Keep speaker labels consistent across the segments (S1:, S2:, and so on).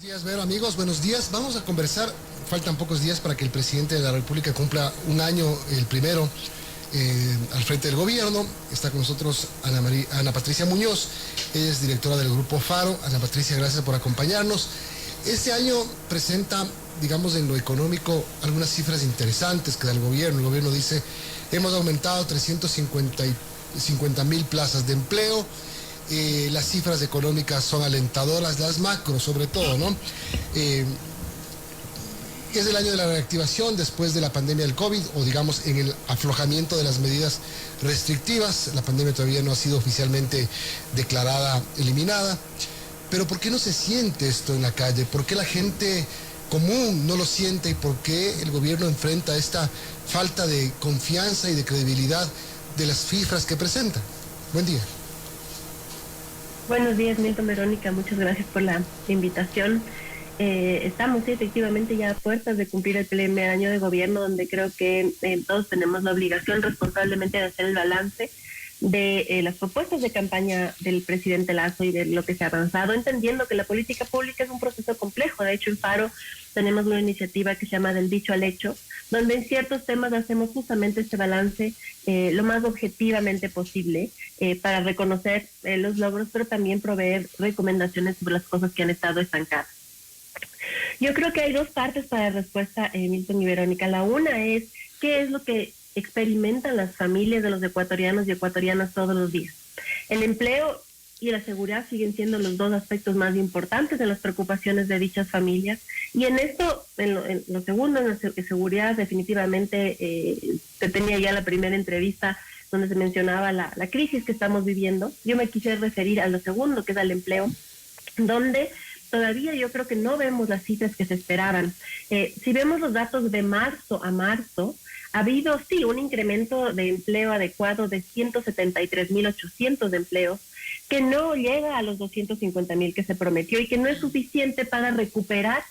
S1: Buenos días, Vero, amigos, buenos días. Vamos a conversar, faltan pocos días para que el presidente de la República cumpla un año, el primero, al frente del gobierno. Está con nosotros Ana Patricia Muñoz, ella es directora del Grupo Faro. Ana Patricia, gracias por acompañarnos. Este año presenta, digamos, en lo económico, algunas cifras interesantes que da el gobierno. El gobierno dice, hemos aumentado 350,000 plazas de empleo. Las cifras económicas son alentadoras, las macro sobre todo, ¿no? Es el año de la reactivación después de la pandemia del COVID, o digamos en el aflojamiento de las medidas restrictivas. La pandemia todavía no ha sido oficialmente declarada eliminada. Pero ¿por qué no se siente esto en la calle? ¿Por qué la gente común no lo siente? ¿Y por qué el gobierno enfrenta esta falta de confianza y de credibilidad de las cifras que presenta? Buen día.
S2: Buenos días, Milton, Verónica, muchas gracias por la invitación. Estamos efectivamente ya a puertas de cumplir el primer año de gobierno, donde creo que todos tenemos la obligación responsablemente de hacer el balance de las propuestas de campaña del presidente Lasso y de lo que se ha avanzado, entendiendo que la política pública es un proceso complejo. De hecho, en Faro tenemos una iniciativa que se llama Del Dicho al Hecho, donde en ciertos temas hacemos justamente este balance lo más objetivamente posible para reconocer los logros, pero también proveer recomendaciones sobre las cosas que han estado estancadas. Yo creo que hay dos partes para la respuesta, Milton y Verónica. La una es, ¿qué es lo que experimentan las familias de los ecuatorianos y ecuatorianas todos los días? El empleo y la seguridad siguen siendo los dos aspectos más importantes de las preocupaciones de dichas familias. Y en esto, en lo segundo, en la seguridad, definitivamente se tenía ya la primera entrevista donde se mencionaba la crisis que estamos viviendo. Yo me quise referir a lo segundo, que es al empleo, donde todavía yo creo que no vemos las cifras que se esperaban. Si vemos los datos de marzo a marzo, ha habido, sí, un incremento de empleo adecuado de 173,800 empleos, que no llega a los 250,000 que se prometió y que no es suficiente para recuperar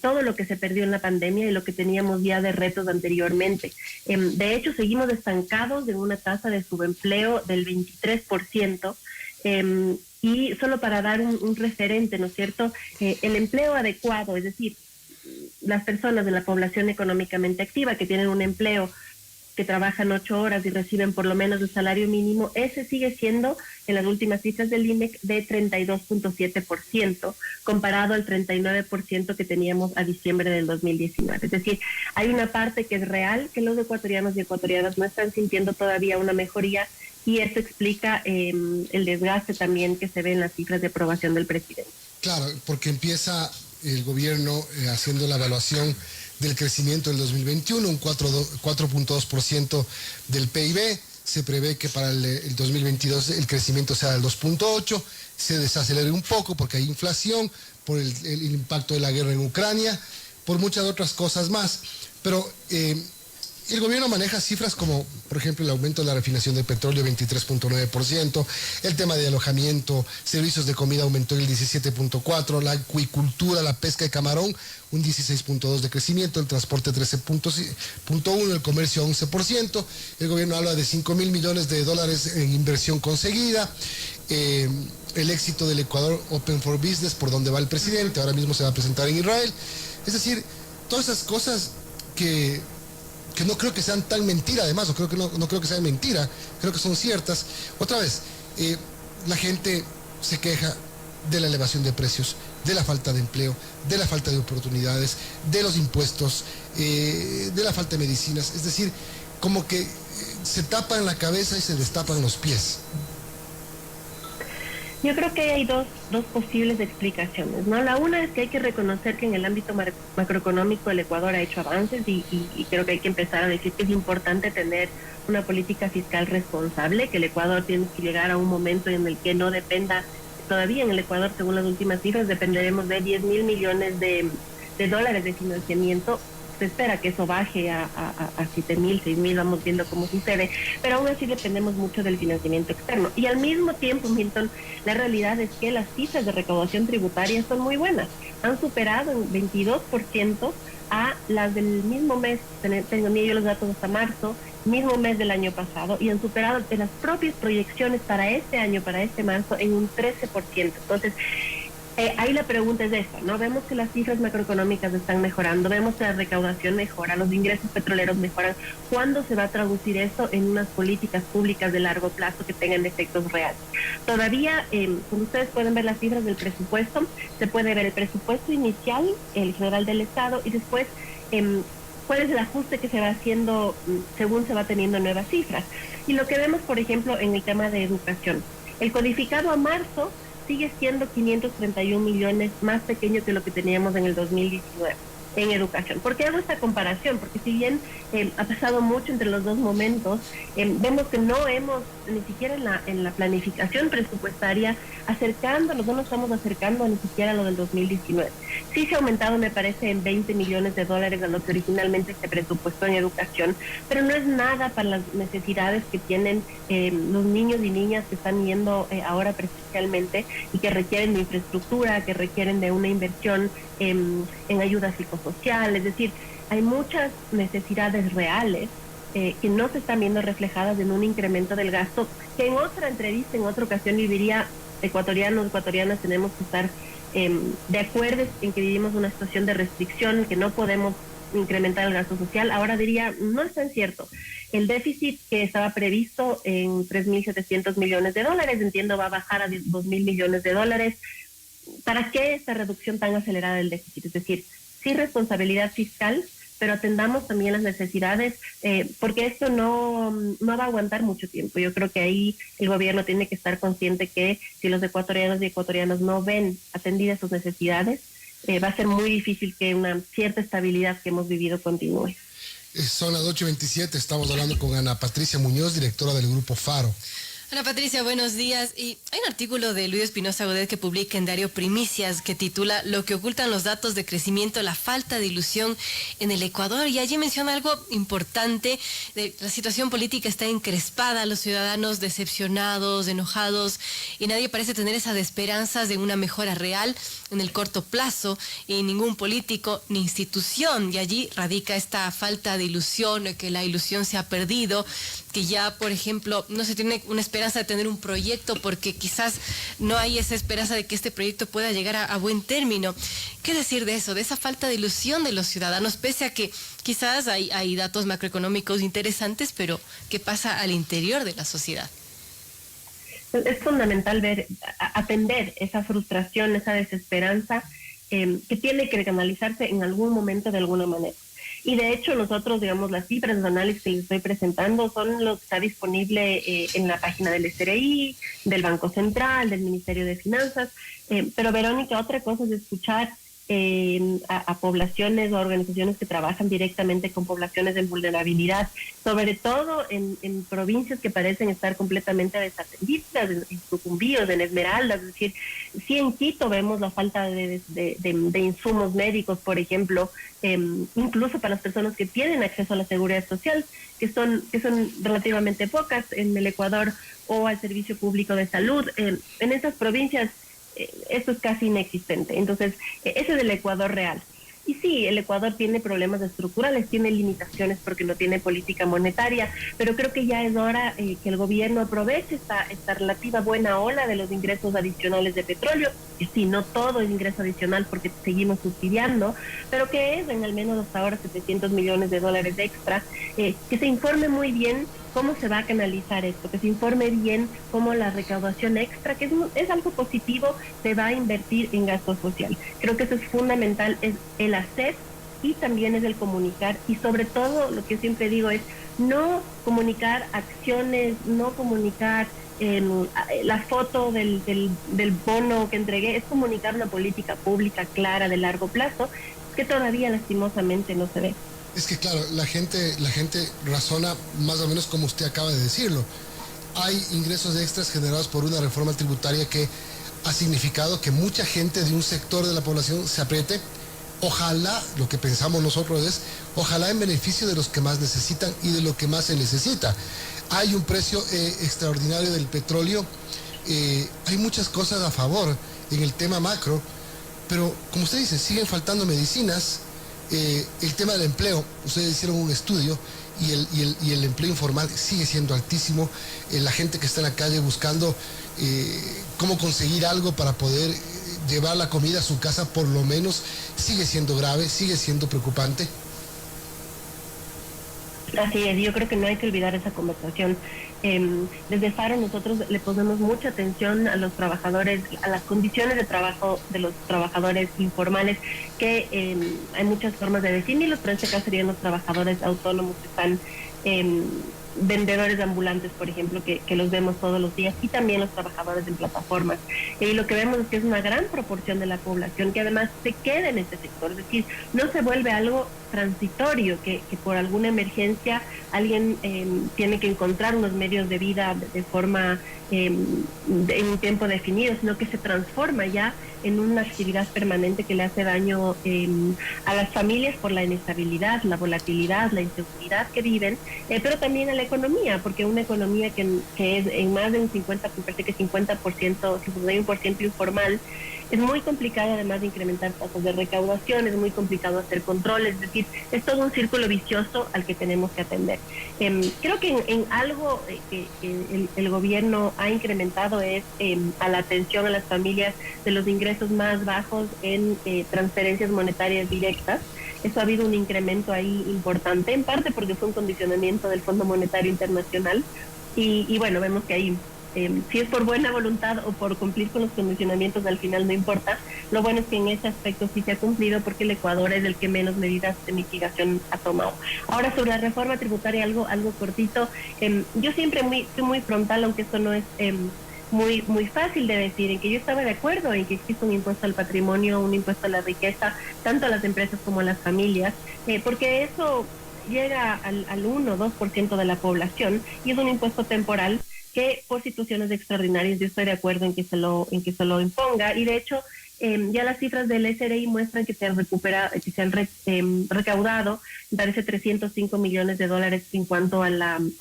S2: todo lo que se perdió en la pandemia y lo que teníamos ya de retos anteriormente. De hecho, seguimos estancados en una tasa de subempleo del 23%. Y solo para dar un referente, ¿no es cierto? El empleo adecuado, es decir, las personas de la población económicamente activa que tienen un empleo, que trabajan 8 horas y reciben por lo menos el salario mínimo, ese sigue siendo, en las últimas cifras del INEC, de 32.7%, comparado al 39% que teníamos a diciembre del 2019. Es decir, hay una parte que es real, que los ecuatorianos y ecuatorianas no están sintiendo todavía una mejoría, y eso explica el desgaste también que se ve en las cifras de aprobación del presidente.
S1: Claro, porque empieza el gobierno haciendo la evaluación del crecimiento del 2021, un 4.2% del PIB. Se prevé que para el 2022 el crecimiento sea del 2.8%, se desacelere un poco porque hay inflación, por el impacto de la guerra en Ucrania, por muchas otras cosas más. Pero el gobierno maneja cifras como, por ejemplo, el aumento de la refinación de petróleo, 23.9%, el tema de alojamiento, servicios de comida aumentó el 17.4%, la acuicultura, la pesca de camarón, un 16.2% de crecimiento, el transporte 13.1%, el comercio 11%, el gobierno habla de 5,000 millones de dólares en inversión conseguida, el éxito del Ecuador Open for Business, por donde va el presidente, ahora mismo se va a presentar en Israel. Es decir, todas esas cosas que no creo que sean tan mentira, además, no creo que sean mentira, creo que son ciertas. Otra vez, la gente se queja de la elevación de precios, de la falta de empleo, de la falta de oportunidades, de los impuestos, de la falta de medicinas. Es decir, como que se tapan la cabeza y se destapan los pies.
S2: Yo creo que hay dos posibles explicaciones, ¿no? La una es que hay que reconocer que en el ámbito macroeconómico el Ecuador ha hecho avances y creo que hay que empezar a decir que es importante tener una política fiscal responsable, que el Ecuador tiene que llegar a un momento en el que no dependa, todavía en el Ecuador, según las últimas cifras, dependeremos de 10,000 millones de dólares de financiamiento. Se espera que eso baje a 7,000, 6,000, vamos viendo cómo sucede, pero aún así dependemos mucho del financiamiento externo. Y al mismo tiempo, Milton, la realidad es que las cifras de recaudación tributaria son muy buenas. Han superado en 22% a las del mismo mes, tengo yo los datos hasta marzo, mismo mes del año pasado, y han superado de las propias proyecciones para este año, para este marzo, en un 13%. Entonces, Ahí la pregunta es esta, ¿no? Vemos que las cifras macroeconómicas están mejorando, vemos que la recaudación mejora, los ingresos petroleros mejoran. ¿Cuándo se va a traducir esto en unas políticas públicas de largo plazo que tengan efectos reales? Todavía, cuando ustedes pueden ver las cifras del presupuesto, se puede ver el presupuesto inicial, el general del Estado, y después cuál es el ajuste que se va haciendo según se va teniendo nuevas cifras. Y lo que vemos, por ejemplo, en el tema de educación. El codificado a marzo sigue siendo 531 millones más pequeño que lo que teníamos en el 2019 en educación. ¿Por qué hago esta comparación? Porque si bien ha pasado mucho entre los dos momentos, vemos que no hemos, ni siquiera en la planificación presupuestaria, acercándonos, no nos estamos acercando ni siquiera a lo del 2019. Sí se ha aumentado, me parece, en 20 millones de dólares a lo que originalmente se presupuestó en educación, pero no es nada para las necesidades que tienen los niños y niñas que están yendo ahora presencialmente y que requieren de infraestructura, que requieren de una inversión en ayuda psicosocial. Es decir, hay muchas necesidades reales que no se están viendo reflejadas en un incremento del gasto, que en otra entrevista, en otra ocasión, yo diría, ecuatorianos, ecuatorianas, tenemos que estar de acuerdo en que vivimos una situación de restricción, que no podemos incrementar el gasto social. Ahora diría, no es tan cierto. El déficit que estaba previsto en 3.700 millones de dólares, entiendo, va a bajar a 2.000 millones de dólares. ¿Para qué esta reducción tan acelerada del déficit? Es decir, sí responsabilidad fiscal, pero atendamos también las necesidades, porque esto no va a aguantar mucho tiempo. Yo creo que ahí el gobierno tiene que estar consciente que si los ecuatorianos y ecuatorianas no ven atendidas sus necesidades, va a ser muy difícil que una cierta estabilidad que hemos vivido continúe.
S1: Son las 8:27, estamos hablando con Ana Patricia Muñoz, directora del Grupo Faro.
S3: Ana Patricia, buenos días. Y hay un artículo de Luis Espinosa Godet que publica en Diario Primicias que titula "Lo que ocultan los datos de crecimiento, la falta de ilusión en el Ecuador", y allí menciona algo importante. La situación política está encrespada, los ciudadanos decepcionados, enojados, y nadie parece tener esas esperanzas de una mejora real en el corto plazo, y ningún político ni institución, y allí radica esta falta de ilusión, que la ilusión se ha perdido, que ya, por ejemplo, no se tiene una esperanza de tener un proyecto porque quizás no hay esa esperanza de que este proyecto pueda llegar a buen término. ¿Qué decir de eso, de esa falta de ilusión de los ciudadanos, pese a que quizás hay datos macroeconómicos interesantes, pero qué pasa al interior de la sociedad?
S2: Es fundamental atender esa frustración, esa desesperanza que tiene que canalizarse en algún momento de alguna manera. Y de hecho nosotros, digamos, las cifras de análisis que les estoy presentando son lo que está disponible en la página del SRI, del Banco Central, del Ministerio de Finanzas. Pero Verónica, otra cosa es escuchar a poblaciones o organizaciones que trabajan directamente con poblaciones en vulnerabilidad, sobre todo en provincias que parecen estar completamente desatendidas, en Sucumbíos, en Esmeraldas. Es decir, sí, en Quito vemos la falta de insumos médicos, por ejemplo, incluso para las personas que tienen acceso a la seguridad social, que son relativamente pocas en el Ecuador, o al servicio público de salud. En esas provincias esto es casi inexistente. Entonces, ese es el Ecuador real. Y sí, el Ecuador tiene problemas estructurales, tiene limitaciones porque no tiene política monetaria, pero creo que ya es hora que el gobierno aproveche esta relativa buena ola de los ingresos adicionales de petróleo, que sí, no todo es ingreso adicional porque seguimos subsidiando, pero que es en al menos hasta ahora 700 millones de dólares extra, que se informe muy bien cómo se va a canalizar esto, que se informe bien cómo la recaudación extra, que es algo positivo, se va a invertir en gasto social. Creo que eso es fundamental, es el hacer y también es el comunicar, y sobre todo lo que siempre digo es no comunicar acciones, no comunicar la foto del bono que entregué, es comunicar una política pública clara de largo plazo que todavía lastimosamente no se ve.
S1: Es que claro, la gente razona más o menos como usted acaba de decirlo. Hay ingresos extras generados por una reforma tributaria que ha significado que mucha gente de un sector de la población se apriete. Ojalá, lo que pensamos nosotros es, ojalá en beneficio de los que más necesitan y de lo que más se necesita. Hay un precio extraordinario del petróleo, hay muchas cosas a favor en el tema macro, pero como usted dice, siguen faltando medicinas. El tema del empleo, ustedes hicieron un estudio y el empleo informal sigue siendo altísimo. La gente que está en la calle buscando cómo conseguir algo para poder llevar la comida a su casa por lo menos sigue siendo grave, sigue siendo preocupante.
S2: Así es, yo creo que no hay que olvidar esa conversación. Desde Faro nosotros le ponemos mucha atención a los trabajadores, a las condiciones de trabajo de los trabajadores informales, que hay muchas formas de definirlos, pero en este caso serían los trabajadores autónomos que están vendedores ambulantes, por ejemplo, que los vemos todos los días, y también los trabajadores en plataformas. Y lo que vemos es que es una gran proporción de la población que además se queda en este sector, es decir, no se vuelve algo transitorio, que por alguna emergencia alguien tiene que encontrar unos medios de vida de forma en un tiempo definido, sino que se transforma ya en una actividad permanente que le hace daño a las familias por la inestabilidad, la volatilidad, la inseguridad que viven, pero también a la economía, porque una economía que es en más de un 50%, me parece que 50%, 51% informal, es muy complicado además de incrementar tasas de recaudación, es muy complicado hacer controles, es decir, es todo un círculo vicioso al que tenemos que atender. Creo que en algo que el gobierno ha incrementado es a la atención a las familias de los ingresos más bajos en transferencias monetarias directas. Eso ha habido un incremento ahí importante, en parte porque fue un condicionamiento del Fondo Monetario Internacional y bueno, vemos que ahí si es por buena voluntad o por cumplir con los condicionamientos, al final no importa. Lo bueno es que en ese aspecto sí se ha cumplido porque el Ecuador es el que menos medidas de mitigación ha tomado. Ahora, sobre la reforma tributaria, algo cortito. Yo siempre fui muy frontal, aunque esto no es muy fácil de decir, en que yo estaba de acuerdo en que existe un impuesto al patrimonio, un impuesto a la riqueza, tanto a las empresas como a las familias, porque eso llega al 1 o 2% de la población y es un impuesto temporal que por situaciones extraordinarias yo estoy de acuerdo en que se lo imponga, y de hecho ya las cifras del SRI muestran que se han recaudado, me parece, $305 millones en cuanto al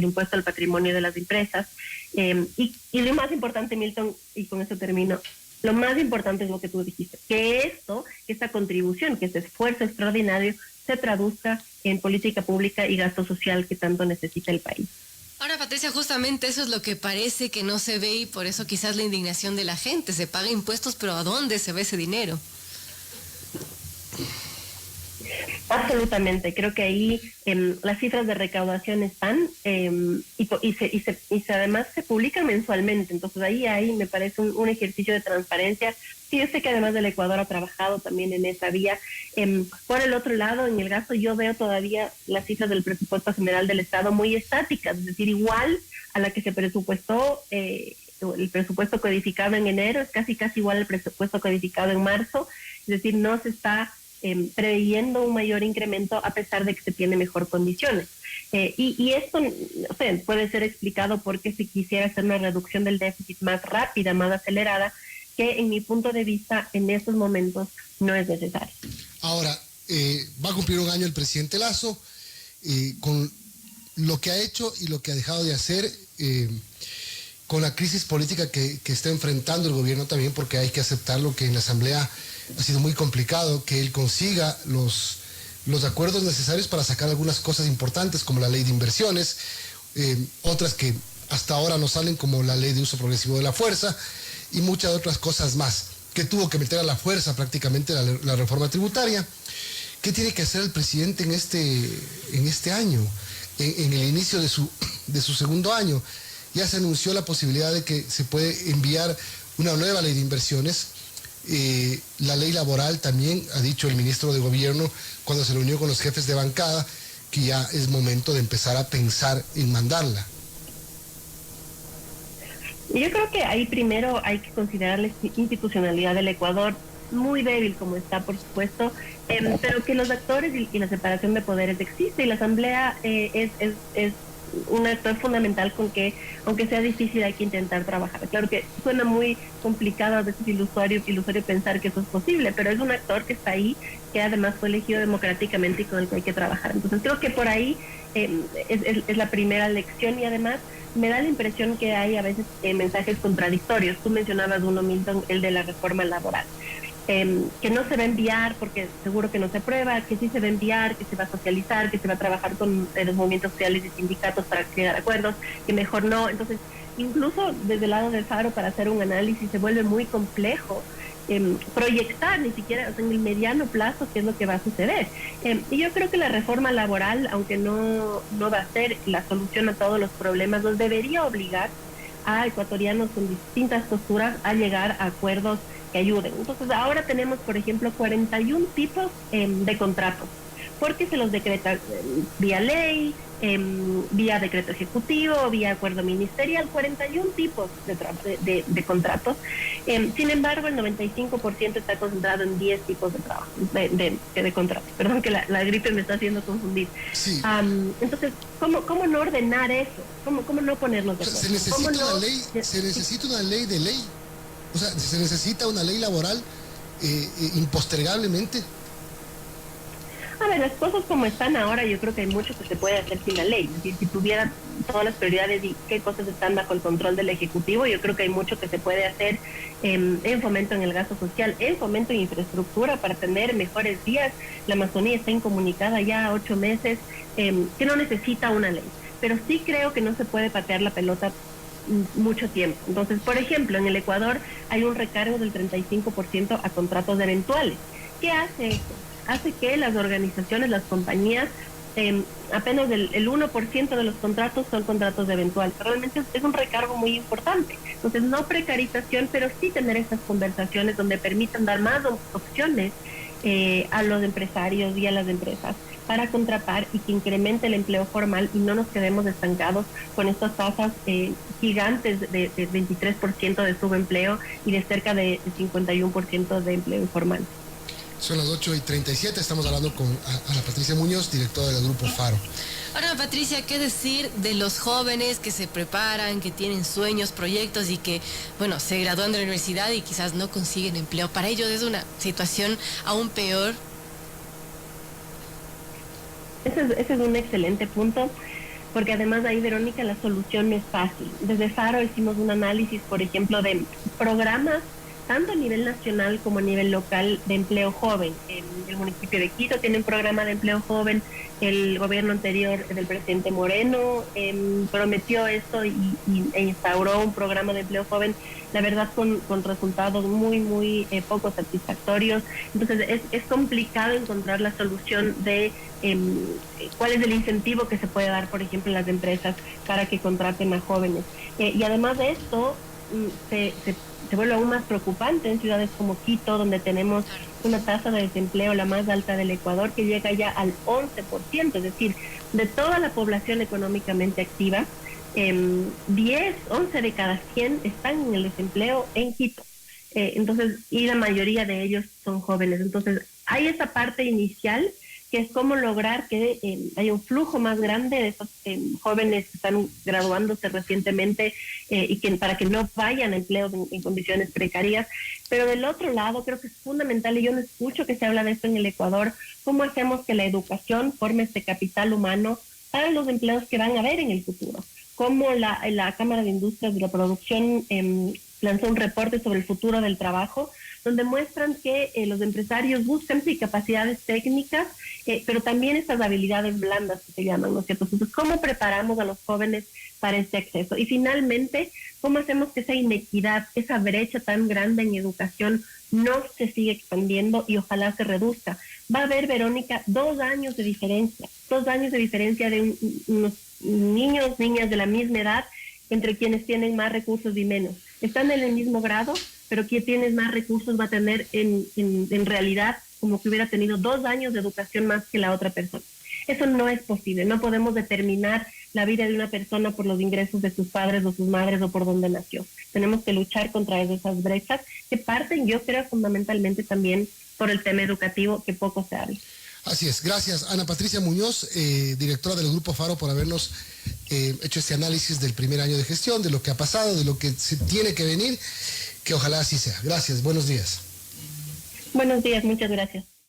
S2: impuesto al patrimonio de las empresas, y lo más importante, Milton, y con eso termino, lo más importante es lo que tú dijiste, que esta contribución, que este esfuerzo extraordinario se traduzca en política pública y gasto social que tanto necesita el país.
S3: Ahora, Patricia, justamente eso es lo que parece que no se ve, y por eso quizás la indignación de la gente. Se paga impuestos, pero ¿a dónde se ve ese dinero?
S2: Absolutamente, creo que ahí las cifras de recaudación están y además se publican mensualmente, entonces ahí me parece un ejercicio de transparencia. Sí, yo sé que además del Ecuador ha trabajado también en esa vía. Por el otro lado, en el gasto yo veo todavía las cifras del presupuesto general del Estado muy estáticas, es decir, igual a la que se presupuestó el presupuesto codificado en enero, es casi igual al presupuesto codificado en marzo, es decir, no se está preveyendo un mayor incremento a pesar de que se tiene mejor condiciones. Y esto, no sé, puede ser explicado porque si quisiera hacer una reducción del déficit más rápida, más acelerada, que en mi punto de vista en estos momentos no es necesario.
S1: Ahora, va a cumplir un año el presidente Lasso, con lo que ha hecho y lo que ha dejado de hacer, con la crisis política que está enfrentando el gobierno también, porque hay que aceptarlo que en la Asamblea ha sido muy complicado que él consiga los acuerdos necesarios para sacar algunas cosas importantes como la ley de inversiones, otras que hasta ahora no salen como la ley de uso progresivo de la fuerza y muchas otras cosas más, que tuvo que meter a la fuerza prácticamente la reforma tributaria. ¿Qué tiene que hacer el presidente en este año, en el inicio de su segundo año? Ya se anunció la posibilidad de que se puede enviar una nueva ley de inversiones. La ley laboral también, ha dicho el ministro de Gobierno cuando se reunió con los jefes de bancada, que ya es momento de empezar a pensar en mandarla.
S2: Yo creo que ahí primero hay que considerar la institucionalidad del Ecuador, muy débil como está, por supuesto, pero que los actores y la separación de poderes existe, y la Asamblea es un actor fundamental con que, aunque sea difícil, hay que intentar trabajar. Claro que suena muy complicado, a veces ilusorio pensar que eso es posible, pero es un actor que está ahí, que además fue elegido democráticamente y con el que hay que trabajar. Entonces creo que por ahí es la primera lección, y además me da la impresión que hay a veces mensajes contradictorios. Tú mencionabas uno, Milton, el de la reforma laboral. Que no se va a enviar porque seguro que no se aprueba, que sí se va a enviar, que se va a socializar, que se va a trabajar con los movimientos sociales y sindicatos para llegar a acuerdos, que mejor no. Entonces, incluso desde el lado del Faro, para hacer un análisis se vuelve muy complejo proyectar ni siquiera, o sea, en el mediano plazo qué es lo que va a suceder. Y yo creo que la reforma laboral, aunque no va a ser la solución a todos los problemas, nos debería obligar a ecuatorianos con distintas posturas a llegar a acuerdos que ayuden. Entonces ahora tenemos, por ejemplo, 41 tipos de contratos, porque se los decreta vía ley, vía decreto ejecutivo, vía acuerdo ministerial, 41 tipos de contratos. Sin embargo, el 95% está concentrado en 10 tipos de trabajo, de contratos. Perdón que la gripe me está haciendo confundir.
S1: Sí.
S2: Entonces, ¿cómo no ordenar eso? ¿Cómo no ponernos de acuerdo?
S1: Se necesita una ley de ley. O sea, se necesita una ley laboral impostergablemente.
S2: A ver, las cosas como están ahora, yo creo que hay mucho que se puede hacer sin la ley. Es decir, si tuviera todas las prioridades y qué cosas están bajo el control del Ejecutivo, yo creo que hay mucho que se puede hacer en fomento en el gasto social, en fomento en infraestructura para tener mejores vías. La Amazonía está incomunicada ya 8 meses, que no necesita una ley. Pero sí creo que no se puede patear la pelota mucho tiempo. Entonces, por ejemplo, en el Ecuador hay un recargo del 35% a contratos eventuales. ¿Qué hace esto? Hace que las organizaciones, las compañías, apenas el 1% de los contratos son contratos eventuales. Realmente es un recargo muy importante. Entonces, no precarización, pero sí tener estas conversaciones donde permitan dar más opciones a los empresarios y a las empresas para contratar y que incremente el empleo formal y no nos quedemos estancados con estas tasas gigantes de 23% de subempleo y de cerca de 51% de empleo informal.
S1: Son las 8:37, estamos hablando con Ana Patricia Muñoz, directora del Grupo Faro.
S3: Ahora, Patricia, ¿qué decir de los jóvenes que se preparan, que tienen sueños, proyectos y que, bueno, se gradúan de la universidad y quizás no consiguen empleo? Para ellos es una situación aún peor.
S2: Ese es un excelente punto, porque además ahí, Verónica, la solución no es fácil. Desde Faro hicimos un análisis, por ejemplo, de programas tanto a nivel nacional como a nivel local de empleo joven. En el municipio de Quito tiene un programa de empleo joven. El gobierno anterior del presidente Moreno prometió esto e instauró un programa de empleo joven, la verdad con resultados muy poco satisfactorios. Entonces es complicado encontrar la solución de cuál es el incentivo que se puede dar, por ejemplo, en las empresas para que contraten a jóvenes. Y además de esto, se vuelve aún más preocupante en ciudades como Quito, donde tenemos una tasa de desempleo la más alta del Ecuador, que llega ya al 11%, es decir, de toda la población económicamente activa, 11 de cada 100 están en el desempleo en Quito. Entonces, y la mayoría de ellos son jóvenes. Entonces, hay esa parte inicial que es cómo lograr que haya un flujo más grande de esos jóvenes que están graduándose recientemente y que para que no vayan a empleos en condiciones precarias. Pero del otro lado, creo que es fundamental, y yo no escucho que se habla de esto en el Ecuador, cómo hacemos que la educación forme este capital humano para los empleos que van a haber en el futuro. Cómo la Cámara de Industrias de la Producción lanzó un reporte sobre el futuro del trabajo, donde muestran que los empresarios buscan sí, capacidades técnicas, pero también estas habilidades blandas que se llaman, ¿no es cierto? Entonces, ¿cómo preparamos a los jóvenes para este acceso? Y finalmente, ¿cómo hacemos que esa inequidad, esa brecha tan grande en educación no se siga expandiendo y ojalá se reduzca? Va a haber, Verónica, 2 años de diferencia, 2 años de diferencia de unos niños, niñas de la misma edad, entre quienes tienen más recursos y menos. Están en el mismo grado, pero quien tiene más recursos va a tener en realidad como que hubiera tenido 2 años de educación más que la otra persona. Eso no es posible. No podemos determinar la vida de una persona por los ingresos de sus padres o sus madres o por dónde nació. Tenemos que luchar contra esas brechas que parten, yo creo, fundamentalmente también por el tema educativo, que poco se habla.
S1: Así es. Gracias, Ana Patricia Muñoz, directora del Grupo Faro, por habernos hecho este análisis del primer año de gestión, de lo que ha pasado, de lo que se tiene que venir, que ojalá así sea. Gracias, buenos días.
S2: Buenos días, muchas gracias.